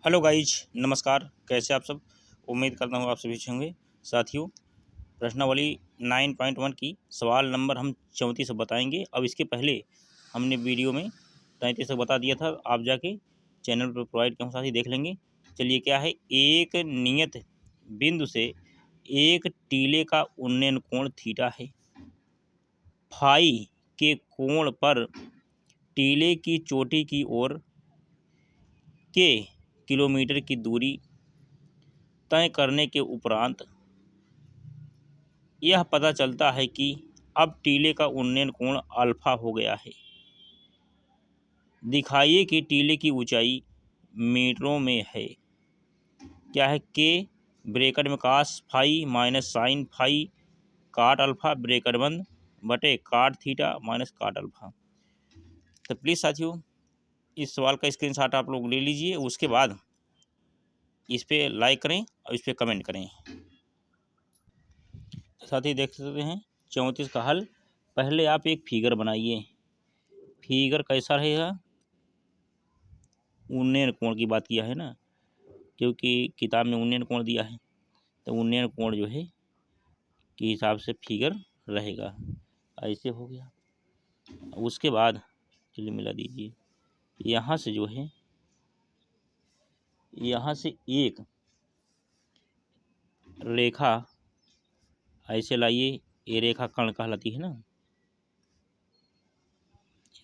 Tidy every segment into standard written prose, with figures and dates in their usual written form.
Hello guys, नमस्कार। कैसे आप सब? उम्मीद करता हूँ आप सभी अच्छे होंगे। साथियों, प्रश्नावली 9.1 की सवाल नंबर हम 34 बताएंगे। अब इसके पहले हमने वीडियो में 33 बता दिया था, आप जाके चैनल पर प्रोवाइड किया साथी देख लेंगे। चलिए, क्या है, एक नियत बिंदु से एक टीले का उन्नयन कोण थीटा है। फाई के कोण पर टीले की चोटी की ओर के किलोमीटर की दूरी तय करने के उपरांत यह पता चलता है कि अब टीले का उन्नयन कोण अल्फा हो गया है। दिखाइए कि टीले की ऊंचाई मीटरों में है। क्या है, के ब्रैकेट में cos phi minus sine phi cot alpha bracket बंद बटे cot theta minus cot alpha. तो प्लीज़ साथियों, इस सवाल का स्क्रीनशॉट आप लोग ले लीजिए। उसके बाद इस पर लाइक करें और इस पर कमेंट करें। साथ ही देख सकते हैं 34 का हल। पहले आप एक फिगर बनाइए। फिगर कैसा रहेगा? उन्नयन कोण की बात किया है ना, क्योंकि किताब में उन्नयन कोण दिया है, तो उन्नयन कोण जो है के हिसाब से फिगर रहेगा। ऐसे हो गया। उसके बाद चलिए मिला दीजिए। यहाँ से जो है, यहाँ से एक रेखा ऐसे लाइए। ये रेखा कर्ण कहलाती है ना,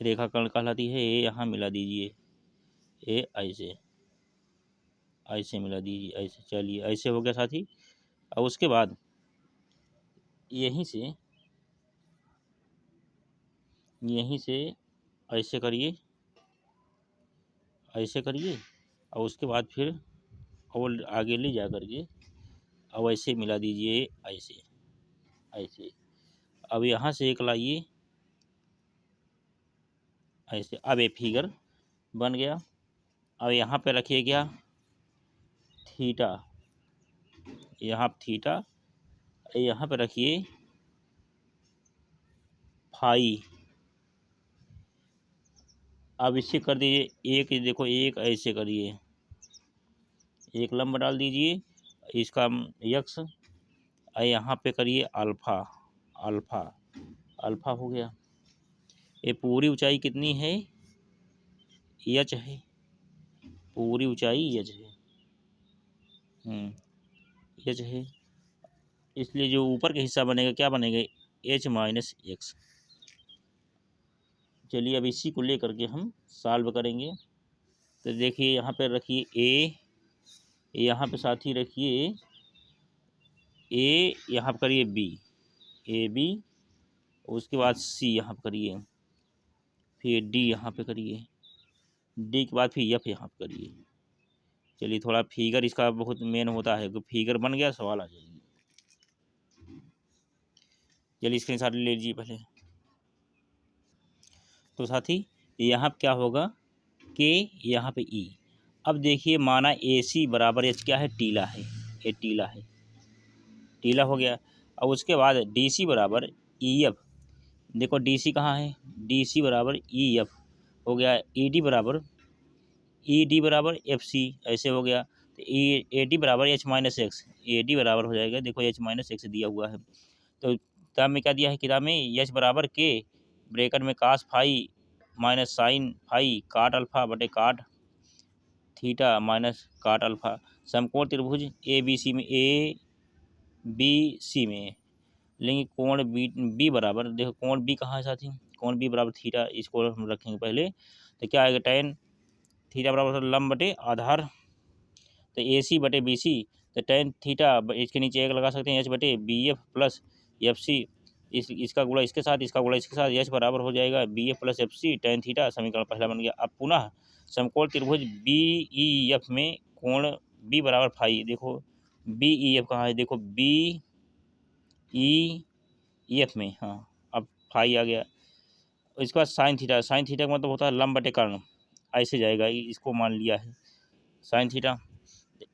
रेखा कर्ण कहलाती है। ये यहाँ मिला दीजिए। ये ऐसे ऐसे मिला दीजिए। ऐसे, चलिए ऐसे हो गया साथी। और उसके बाद यहीं से ऐसे करिए, ऐसे करिए। और उसके बाद फिर और आगे ले जा करके अब ऐसे मिला दीजिए। ऐसे ऐसे। अब यहाँ से एक लाइए ऐसे। अब ये फिगर बन गया। अब यहाँ पे रखिए क्या, थीटा। यहाँ थीटा, यहाँ पे रखिए फाई। अब इसे कर दीजिए एक, देखो एक ऐसे करिए, एक लंब डाल दीजिए इसका यक्स। यहाँ पे करिए अल्फा। अल्फा अल्फा हो गया। ये पूरी ऊंचाई कितनी है? एच है। पूरी ऊंचाई एच है। एच है। इसलिए जो ऊपर का हिस्सा बनेगा क्या बनेगा? H minus x. चलिए, अब इसी को लेकर के हम सॉल्व करेंगे। तो देखिए, यहाँ पे रखिए ए, यहाँ पे साथी रखिए ए, यहाँ पर करिए बी, ए बी। उसके बाद सी यहाँ पर करिए, फिर डी यहाँ पे करिए, डी के बाद फिर एफ यहाँ पे करिए। चलिए, थोड़ा फिगर इसका बहुत मेन होता है, फिगर बन गया सवाल आ जाएगी। चलिए स्क्रीनशॉट ले लीजिए पहले। तो साथी यहाँ पे क्या होगा, के यहाँ पे ई। अब देखिए, माना ए सी बराबर एच क्या है, टीला है। ये टीला है, टीला हो गया। और उसके बाद डी सी बराबर ई एफ। देखो डी सी कहाँ है, डी सी बराबर ई एफ हो गया। ई डी बराबर एफ सी, ऐसे हो गया। तो ए डी बराबर H minus x, A D बराबर हो जाएगा, देखो एच माइनस एक्स दिया हुआ है। तो किताब में क्या दिया है, किताब में एच बराबर के ब्रैकेट में cos phi minus sine phi cot alpha बटे cot theta minus cot alpha. समकोण त्रिभुज ए बी सी में, ए बी सी में लेंगे कोण बी बराबर, देखो कोण बी कहाँ है साथी, कोण बी बराबर थीटा। इसको हम रखेंगे पहले। तो क्या आएगा, टेन थीटा बराबर लंब बटे आधार। तो ए सी बटे बी सी, तो टेन थीटा इसके नीचे एक लगा सकते हैं, एच बटे B F plus F C. इसका गुणा इसके साथ, इसका गुणा इसके साथ, एच बराबर हो जाएगा B F plus F C tan theta. समीकरण पहला बन गया। अब पुनः समकोण त्रिभुज बी ई एफ में कोण बी बराबर फाई। देखो बी ई एफ कहाँ है, देखो बी ई एफ में, हाँ अब फाई आ गया। इसके बाद साइन थीटा, साइन थीटा का मतलब होता है लंब बटे कर्ण, ऐसे जाएगा। इसको मान लिया है साइन थीटा।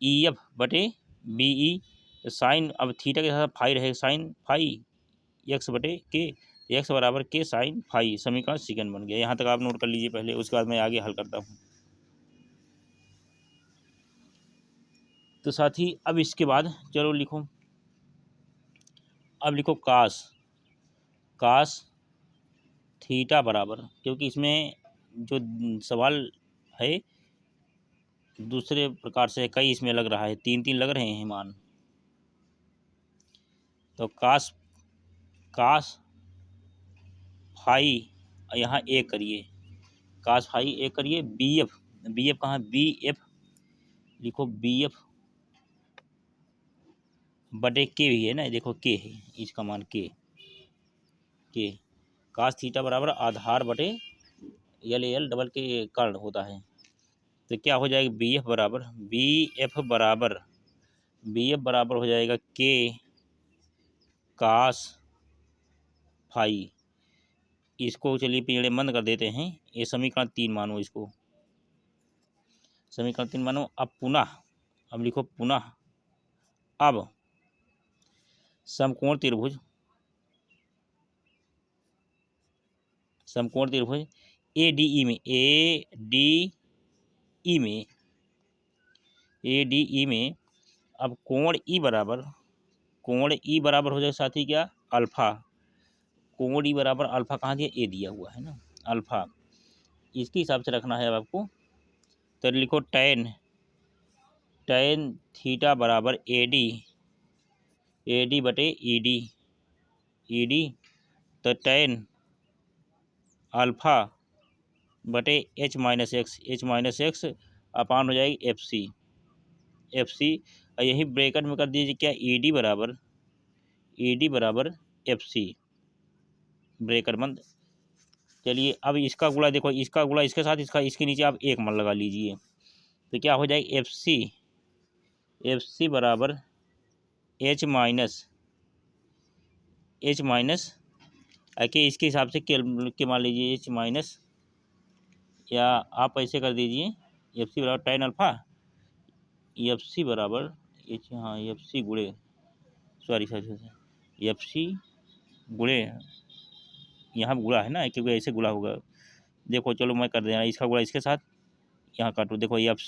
ई एफ बटे बी ई, तो साइन अब थीटा के साथ फाई रहेगा, साइन फाई एक्स बटे के, एक्स बराबर के साइन फाई। समीकरण सेकंड बन गया। यहाँ तक आप नोट कर लीजिए पहले, उसके बाद मैं आगे हल करता हूँ। तो साथी अब इसके बाद चलो लिखो, अब लिखो कास थीटा बराबर, क्योंकि इसमें जो सवाल है दूसरे प्रकार से कई इसमें लग रहा है, तीन तीन लग रहे हैं मान। तो कास फाई यहाँ एक करिए, कास फाई एक करिए, बी एफ कहाँ, बी एफ लिखो, बी एफ बटे के भी है ना, देखो के है इसका मान, के कास थीटा बराबर आधार बटे एल डबल के कर्ण होता है। तो क्या हो जाएगा, बी एफ बराबर हो जाएगा के कास फाई। इसको चलिए पिछड़े बंद कर देते हैं, ये समीकरण 3 मानो, इसको समीकरण 3 मानो। अब लिखो पुनः अब समकोण त्रिभुज ए डी ई में अब कोण ई बराबर हो जाएगा साथी क्या, अल्फा। कोण ई बराबर अल्फा कहाँ दिया, ए दिया हुआ है ना, अल्फा इसके हिसाब से रखना है अब आपको। तो लिखो टैन थीटा बराबर ए डी बटे ई डी। तो टैन अल्फा बटे एच माइनस एक्स अपान हो जाएगी एफ सी। और यही ब्रैकेट में कर दीजिए क्या, ई डी बराबर एफ सी, ब्रैकेट बंद। चलिए अब इसका गुणा देखो, इसका गुणा इसके साथ, इसके नीचे आप एक मान लगा लीजिए। तो क्या हो जाएगा, एफ सी बराबर एच माइनस के इसके हिसाब से के मान लीजिए एच माइनस, या आप ऐसे कर दीजिए एफ सी बराबर टैन अल्फा, एफ सी बराबर एच, हाँ एफ सी गुणे एफ सी गुणे, यहाँ गुणा है ना, क्योंकि ऐसे गुणा होगा। देखो चलो मैं कर देना, इसका गुणा इसके साथ यहाँ काटो, देखो एफ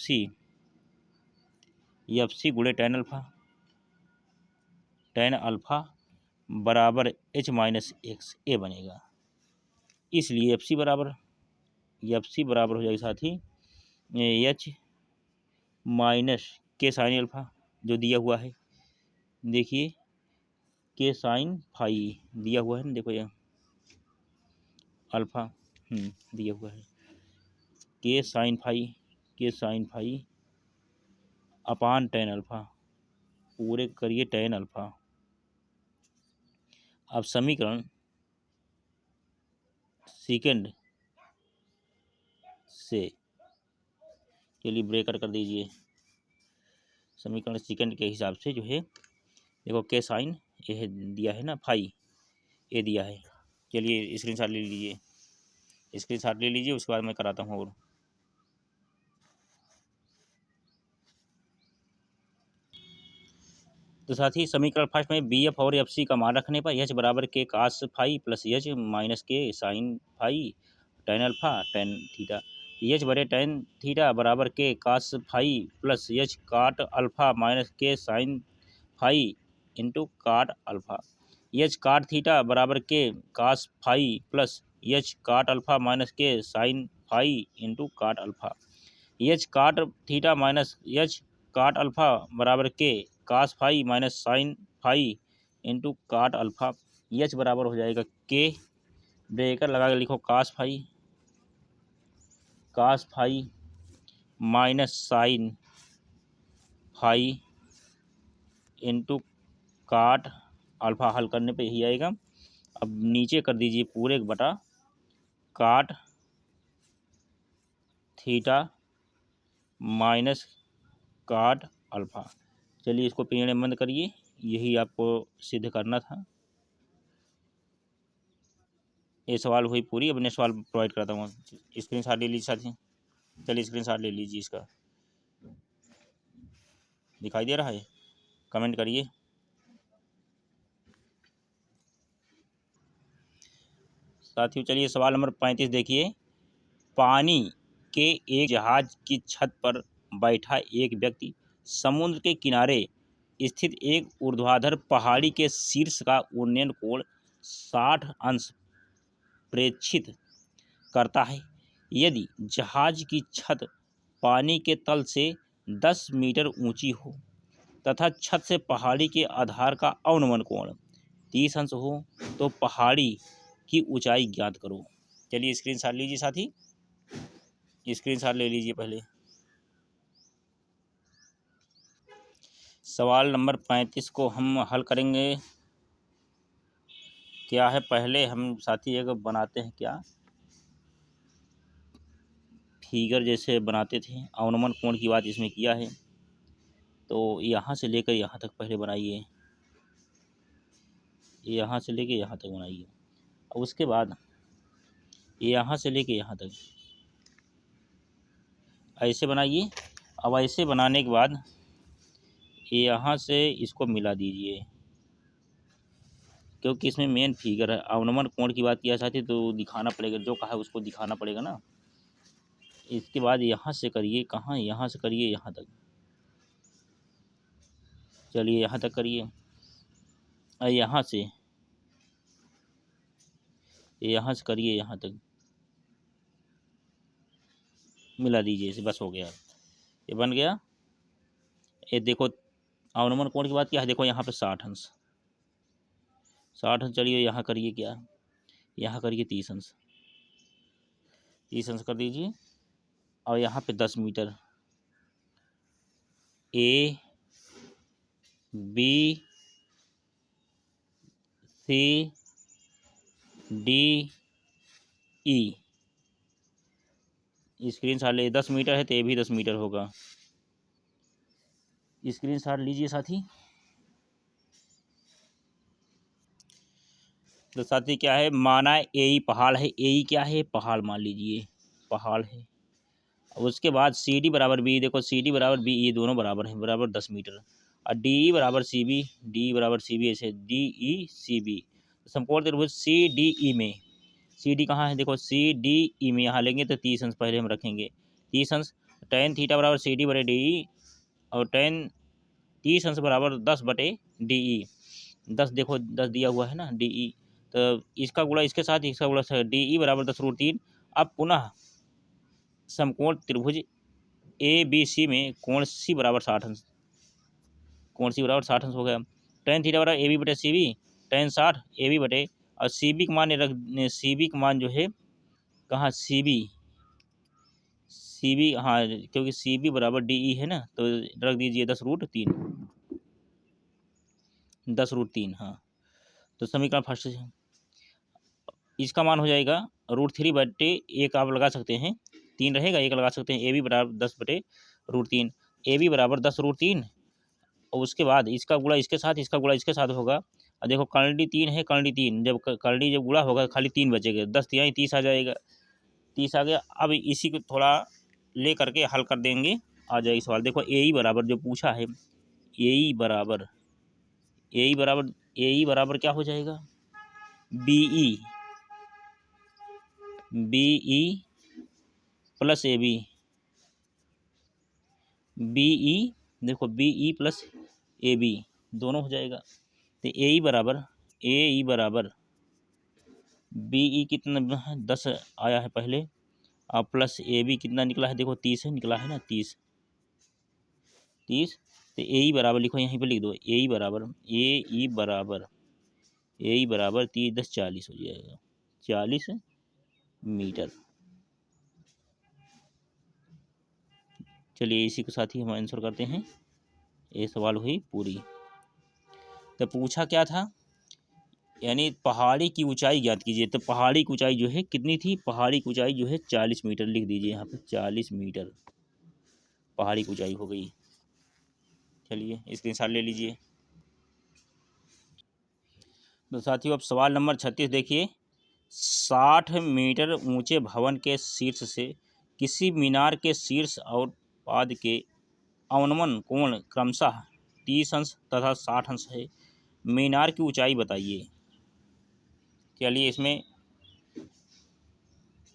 सी गुणे टैन अल्फा बराबर एच माइनस एक्स ए बनेगा। इसलिए एफ सी बराबर हो जाएगी साथी H minus K sine alpha जो दिया हुआ है, देखिए के साइन फाई दिया हुआ है ना, देखो यहाँ अल्फा दिया हुआ है, के साइन फाई अपान टैन अल्फा, पूरे करिए टैन अल्फा। अब समीकरण सेकंड से चलिए ब्रेकर कर दीजिए, समीकरण सेकंड के हिसाब से जो है देखो के साइन ये दिया है ना, फाई ये दिया है। चलिए स्क्रीनशॉट ले लीजिए, उसके बाद मैं कराता हूँ। और तो साथ ही समीकरण फर्स्ट में बी एफ और एफ सी का मान रखने पर एच बराबर के cos phi plus H minus K sine phi tan alpha tan theta, H बटे टैन थीटा बराबर के cos phi plus H cot alpha minus K sine phi into cot alpha, H cot theta बराबर के cos phi plus H cot alpha minus K sine phi into cot alpha, H cot theta minus H cot alpha बराबर के cos phi minus sine phi into cot alpha. H बराबर हो जाएगा के, bracket लगा के लिखो cos phi minus sine phi into cot alpha, हल करने पे यही आएगा। अब नीचे कर दीजिए पूरे बटा काट थीटा माइनस काट अल्फा। चलिए इसको पिछड़े बंद करिए, यही आपको सिद्ध करना था। ये सवाल हुई पूरी, अब मैं सवाल प्रोवाइड करता हूँ, स्क्रीनशॉट ले लीजिए साथी। चलिए स्क्रीनशॉट ले लीजिए, इसका दिखाई दे रहा है, कमेंट करिए। साथियों चलिए सवाल नंबर 35 देखिए, पानी के एक जहाज की छत पर बैठा एक व्यक्ति समुद्र के किनारे स्थित एक ऊर्ध्वाधर पहाड़ी के शीर्ष का उन्नयन कोण 60 अंश प्रेक्षित करता है। यदि जहाज की छत पानी के तल से 10 मीटर ऊंची हो तथा छत से पहाड़ी के आधार का अवनमन कोण 30 अंश हो तो पहाड़ी की ऊंचाई ज्ञात करो। चलिए स्क्रीनशॉट लीजिए साथी, स्क्रीनशॉट ले लीजिए। पहले सवाल नंबर 35 को हम हल करेंगे। क्या है, पहले हम साथी एक बनाते हैं, क्या फिगर जैसे बनाते थे, अवनमन कोण की बात इसमें किया है। तो यहाँ से लेकर यहाँ तक पहले बनाइए, यहाँ से लेकर यहाँ तक बनाइए, और उसके बाद यहाँ से लेकर यहाँ तक ऐसे बनाइए। अब ऐसे बनाने के बाद यहाँ से इसको मिला दीजिए, क्योंकि इसमें मेन फिगर है। अवनमन कोण की बात किया चाहती तो दिखाना पड़ेगा, जो कहा है उसको दिखाना पड़ेगा ना। इसके बाद यहाँ से करिए, कहाँ, यहाँ से करिए यहाँ तक, चलिए यहाँ तक करिए। यहाँ से करिए, यहाँ तक मिला दीजिए इसे, बस हो गया, ये बन गया। ये देखो अवनमन कोण की बात क्या है, देखो यहाँ पे 60 अंश, 60 अंश। चलिए यहाँ करिए, क्या यहाँ करिए 30 अंश, 30 अंश कर दीजिए। और यहाँ पे 10 metre, A B C D E screenshot ले। 10 मीटर है तो ये भी 10 मीटर होगा। स्क्रीनशॉट लीजिए साथी। तो साथी क्या है, माना एई पहाड़ है, एई क्या है, पहाड़ मान लीजिए, पहाड़ है। उसके बाद सी डी बराबर बी, देखो सी डी बराबर बी, ये दोनों बराबर है, बराबर 10 मीटर। और डी ई बराबर सी बी, डी बराबर सी बी, ऐसे डी ई सी बी। समकोण त्रिभुज सी डी ई में, सी डी कहाँ है, देखो सी डी ई में यहाँ लेंगे तो 30 अंश पहले हम रखेंगे, 30 अंश। टेन थीटा बराबर सी डी बटे डी ई, और टेन 30 अंश बराबर 10 बटे डी ई। 10 देखो 10 दिया हुआ है ना, डी ई, तो इसका गुणा इसके साथ, इसका गुणा डी ई बराबर 10√3। अब पुनः समकोण त्रिभुज ए बी सी में कोण सी बराबर 60 अंश, कोण सी बराबर 60 अंश हो गया। टेन थीटा बराबर ए बी बटे C B, tan 60 A B बटे, और सी बी का मान रख, सी बी का मान जो है कहाँ, सी बी, हाँ, क्योंकि सी बी बराबर डी ई है ना, तो रख दीजिए 10√3, 10√3। हाँ, तो समीकरण फर्स्ट से इसका मान हो जाएगा √3 बटे एक, आप लगा सकते हैं, 3 रहेगा, एक लगा सकते हैं। ए बी बराबर 10 बटे √3, ए बी बराबर 10√3। और उसके बाद इसका गुणा इसके साथ, इसका गुणा इसके साथ होगा। और देखो कर्णी 3 है, कर्णी 3, जब कर्णी जब गुणा होगा खाली 3 बचेगा, 10 तिहाई 30 आ जाएगा, 30 आ गया। अब इसी को थोड़ा ले करके हल कर देंगे, आ जाएगी सवाल। देखो ए ई बराबर जो पूछा है, ए ई बराबर क्या हो जाएगा, B E plus A B, B E, देखो B E plus A B दोनों हो जाएगा। तो ए ई बराबर बी ई कितना 10 आया है पहले, और प्लस ए बी कितना निकला है, देखो 30 है, निकला है ना, 30। तो ए ई बराबर लिखो, यहीं पे लिख दो, ए ई बराबर 30 10 40 हो जाएगा, 40 मीटर। चलिए इसी के साथ ही हम आंसर करते हैं, ये सवाल हुई पूरी। तो पूछा क्या था, यानी पहाड़ी की ऊंचाई ज्ञात कीजिए। तो पहाड़ी की ऊंचाई जो है कितनी थी, पहाड़ी की ऊंचाई जो है 40 मीटर, लिख दीजिए यहाँ पे 40 मीटर पहाड़ी की ऊंचाई हो गई। चलिए स्क्रीनशॉट ले लीजिए। तो साथियों अब सवाल नंबर 36 देखिए, 60 मीटर ऊंचे भवन के शीर्ष से किसी मीनार के शीर्ष और पाद के अवनमन कोण क्रमशः 30 अंश तथा 60 अंश है, मीनार की ऊंचाई बताइए। चलिए इसमें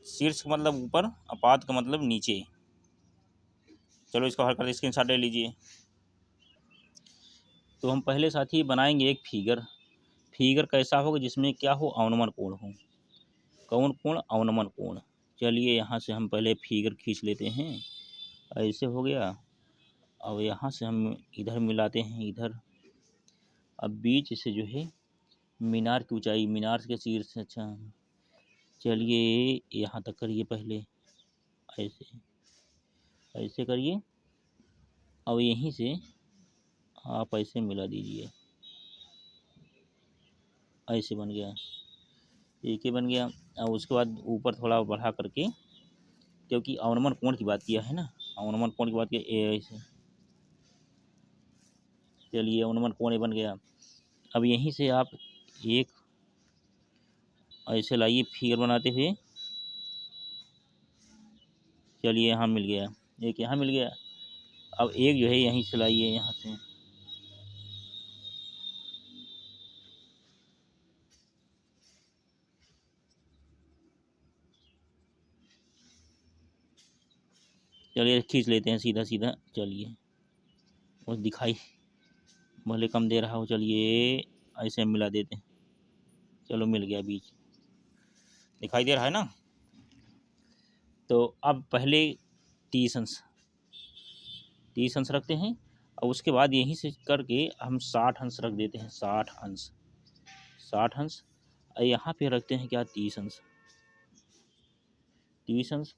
शीर्ष का मतलब ऊपर, अपाद का मतलब नीचे। चलो इसको हल कर स्क्रीनशॉट ले लीजिए। तो हम पहले साथी बनाएंगे एक फिगर। फिगर कैसा होगा, जिसमें क्या हो, अवनमन कोण हो। कौन कोण, अवनमन कोण। चलिए यहाँ से हम पहले फिगर खींच लेते हैं, ऐसे हो गया। अब यहाँ से हम इधर मिलाते हैं इधर। अब बीच से जो है मीनार की ऊंचाई, मीनार के शीर्ष से, अच्छा चलिए यहाँ तक करिए पहले, ऐसे ऐसे करिए। अब यहीं से आप ऐसे मिला दीजिए, ऐसे बन गया, एक ही बन गया। अब उसके बाद ऊपर थोड़ा बढ़ा करके, क्योंकि अवनमन कोण की बात किया है ना, अवनमन कोण की बात किया, ऐसे चलिए अवनमन कोण ये बन गया। अब यहीं से आप एक ऐसे लाइए फिगर बनाते हुए, चलिए यहाँ मिल गया, एक यहाँ मिल गया। अब एक जो है यहीं से लाइए, यहाँ से चलिए खींच लेते हैं सीधा सीधा, चलिए और दिखाई भले कम दे रहा हो, चलिए ऐसे मिला देते हैं। चलो मिल गया, बीच दिखाई दे रहा है ना। तो अब पहले 30 अंश रखते हैं, और उसके बाद यहीं से करके हम 60 अंश रख देते हैं, 60 अंश, 60 अंश। यहाँ पे रखते हैं क्या, 30 अंश, 30 अंश।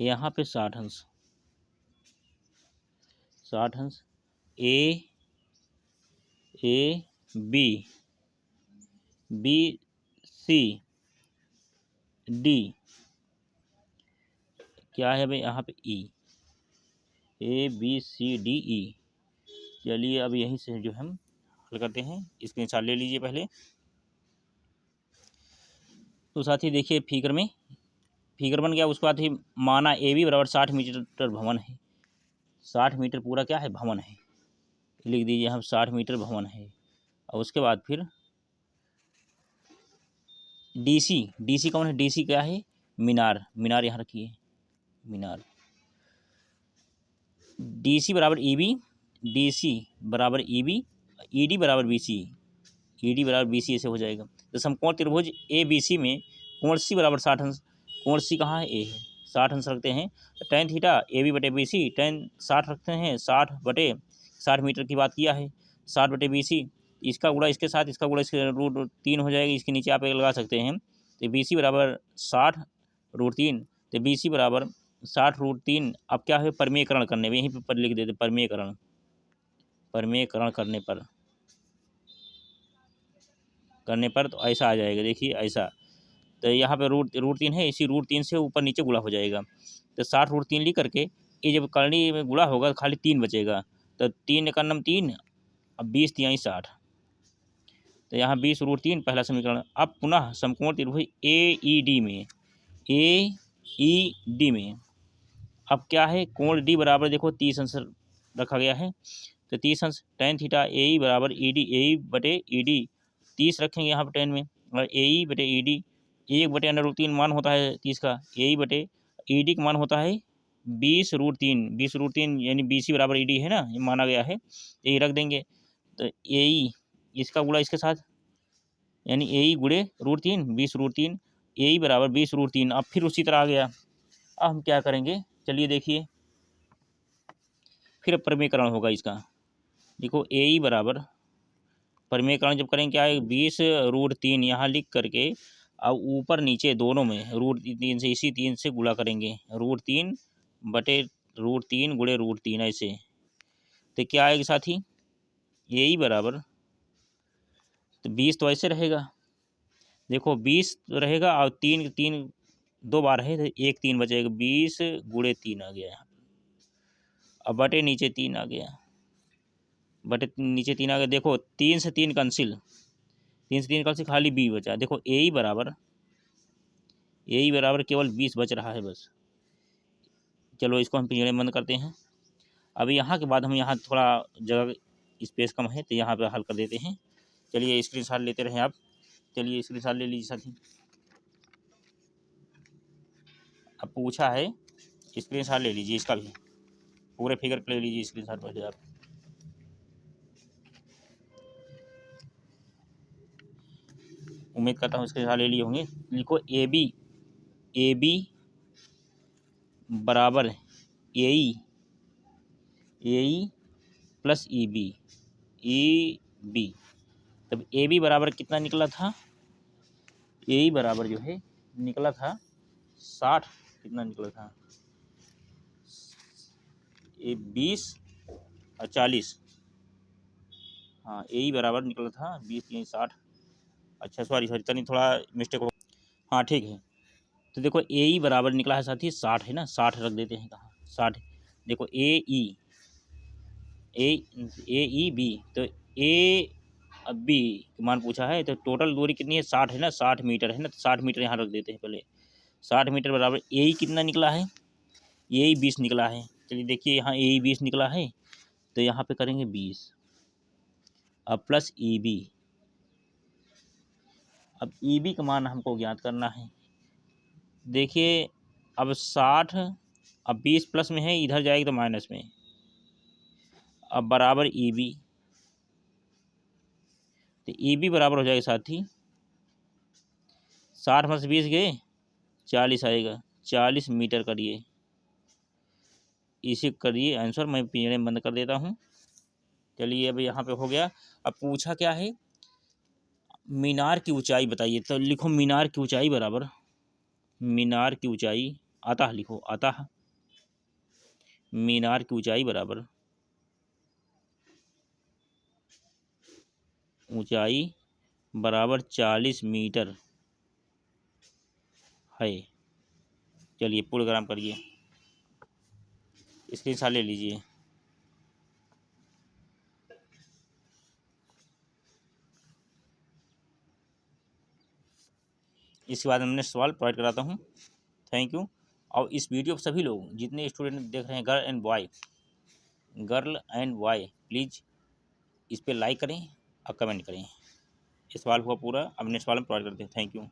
यहाँ पे 60 अंश, 60 अंश। A B, B C D, क्या है भाई यहाँ पे, ई, ABCDE। चलिए अब यहीं से जो हम हल करते हैं, स्क्रीनशॉट ले लीजिए पहले। तो साथी देखिए फिगर में, फिगर बन गया। उसके बाद ही माना AB बराबर 60 मीटर भवन है, 60 मीटर पूरा क्या है, भवन है, लिख दीजिए हम 60 मीटर भवन है। और उसके बाद फिर DC कौन है, DC क्या है, मीनार, मीनार यहाँ रखिए, मीनार। DC बराबर EB, DC बराबर EB, ED बराबर BC, ED बराबर BC, ऐसे हो जाएगा। तो समकोण त्रिभुज ABC में कोण C बराबर 60 अंश, कोण C कहाँ है, A है, 60 अंश रखते हैं। tan थीटा AB बटे BC, tan 60 रखते हैं, 60 मीटर की बात किया है, 60 बटे BC, इसका गुणा इसके साथ, इसका गुणा इसके √3 हो जाएगा, इसके नीचे आप एक लगा सकते हैं। तो BC बराबर 60 √3, तो BC बराबर 60 √3। अब क्या है, परमीकरण करने में, यहीं पर लिख देते, परमीकरण, परमीकरण करने पर तो ऐसा आ जाएगा, देखिए ऐसा। तो यहाँ पे √3 है, इसी √3 से ऊपर नीचे गुणा हो जाएगा। तो 60 √3 लिख करके, ये जब करनी में गुणा होगा तो खाली 3 बचेगा, तो 3 का नम 3, अब 20 तिहाई 60, तो यहाँ 20 √3 पहला समीकरण। अब पुनः समकोण त्रिभुज AED में, AED में अब क्या है, कोण D बराबर देखो 30 अंश रखा गया है, तो 30 अंश। tan थीटा AE बराबर ED, AE बटे ED 30 रखेंगे यहाँ पर tan में, और AE बटे ED 1 बटे √3 मान होता है 30 का, AE बटे ED का मान होता है 20 √3, 20 √3 यानी BC बराबर ED है ना, ये माना गया है, यही रख देंगे। तो AE इसका गुणा इसके साथ, यानी AE गुणे √3, 20 √3, AE बराबर 20 √3। अब फिर उसी तरह आ गया। अब हम क्या करेंगे, चलिए देखिए, फिर परमीकरण होगा इसका। देखो AE बराबर, परमीकरण जब करेंगे क्या है, 20 √3 यहाँ लिख करके, अब ऊपर नीचे दोनों में √3 से, इसी 3 से गुणा करेंगे, √3 बटे √3 गुणे √3 ऐसे। तो क्या आएगा साथी, AE बराबर, तो 20 तो ऐसे रहेगा, देखो 20 तो रहेगा, और 3 3 2 बार है, तो 1 3 बचेगा, 20 गुणे 3 आ गया यहाँ, अब बटे नीचे 3 आ गया, बटे नीचे 3 आ गया। देखो 3 से 3 कैंसिल, 3 से 3 कैंसिल, खाली B बचा। देखो AE बराबर केवल 20 बच रहा है बस। चलो इसको हम पिंजरे में बंद करते हैं। अब यहाँ के बाद हम यहाँ थोड़ा जगह स्पेस कम है, तो यहाँ पर हल कर देते हैं। चलिए स्क्रीनशॉट लेते रहें आप, चलिए स्क्रीनशॉट ले लीजिए साथी। अब पूछा है, स्क्रीनशॉट ले लीजिए इसका भी, पूरे फिगर ले लीजिए स्क्रीनशॉट पहले आप। उम्मीद करता हूँ इसके साथ ले लिए होंगे। लिखो ए बी बराबर ए ई प्लस ई बी। तब ए बी बराबर कितना निकला था, ए ई बराबर जो है निकला था 60, कितना निकला था, 20 और 40। हाँ, ए ई बराबर निकला था 20 3 60। अच्छा सॉरी तनी थोड़ा मिस्टेक हो। हाँ ठीक है, तो देखो ए ई बराबर निकला है साथी 60 है ना, 60 रख देते हैं कहाँ, 60। देखो ए ई बी, तो ए अब बी मान पूछा है, तो टोटल दूरी कितनी है 60 है ना, 60 मीटर है ना, तो 60 मीटर यहाँ रख देते हैं पहले। 60 मीटर बराबर ए ई कितना निकला है, ए ई 20 निकला है। चलिए देखिए यहाँ ए ई 20 निकला है, तो यहाँ पे करेंगे 20 अब प्लस ई बी। अब ई बी का मान हमको ज्ञात करना है। देखिए अब 60, अब 20 प्लस में है, इधर जाएगी तो माइनस में, अब बराबर ई बी। तो ई बी बराबर हो जाएगा साथी 60 में से 20 गए 40 आएगा, 40 मीटर करिए, इसी करिए आंसर। मैं पिंजरे बंद कर देता हूँ। चलिए अब यहाँ पे हो गया। अब पूछा क्या है, मीनार की ऊंचाई बताइए। तो लिखो मीनार की ऊंचाई बराबर, मीनार की ऊंचाई अतः लिखो, अतः मीनार की ऊंचाई बराबर ऊंचाई बराबर 40 मीटर है। चलिए पूर्णग्राम करिए, स्क्रीनशॉट ले लीजिए। इसके बाद हमने सवाल प्रोवाइड कराता हूँ। Thank you. और इस वीडियो पर सभी लोग जितने स्टूडेंट देख रहे हैं, गर्ल एंड बॉय प्लीज़ इस पर लाइक करें और कमेंट करें। ये सवाल हुआ पूरा, अब नेक्स्ट सवाल में प्रोवाइड करते हैं। Thank you.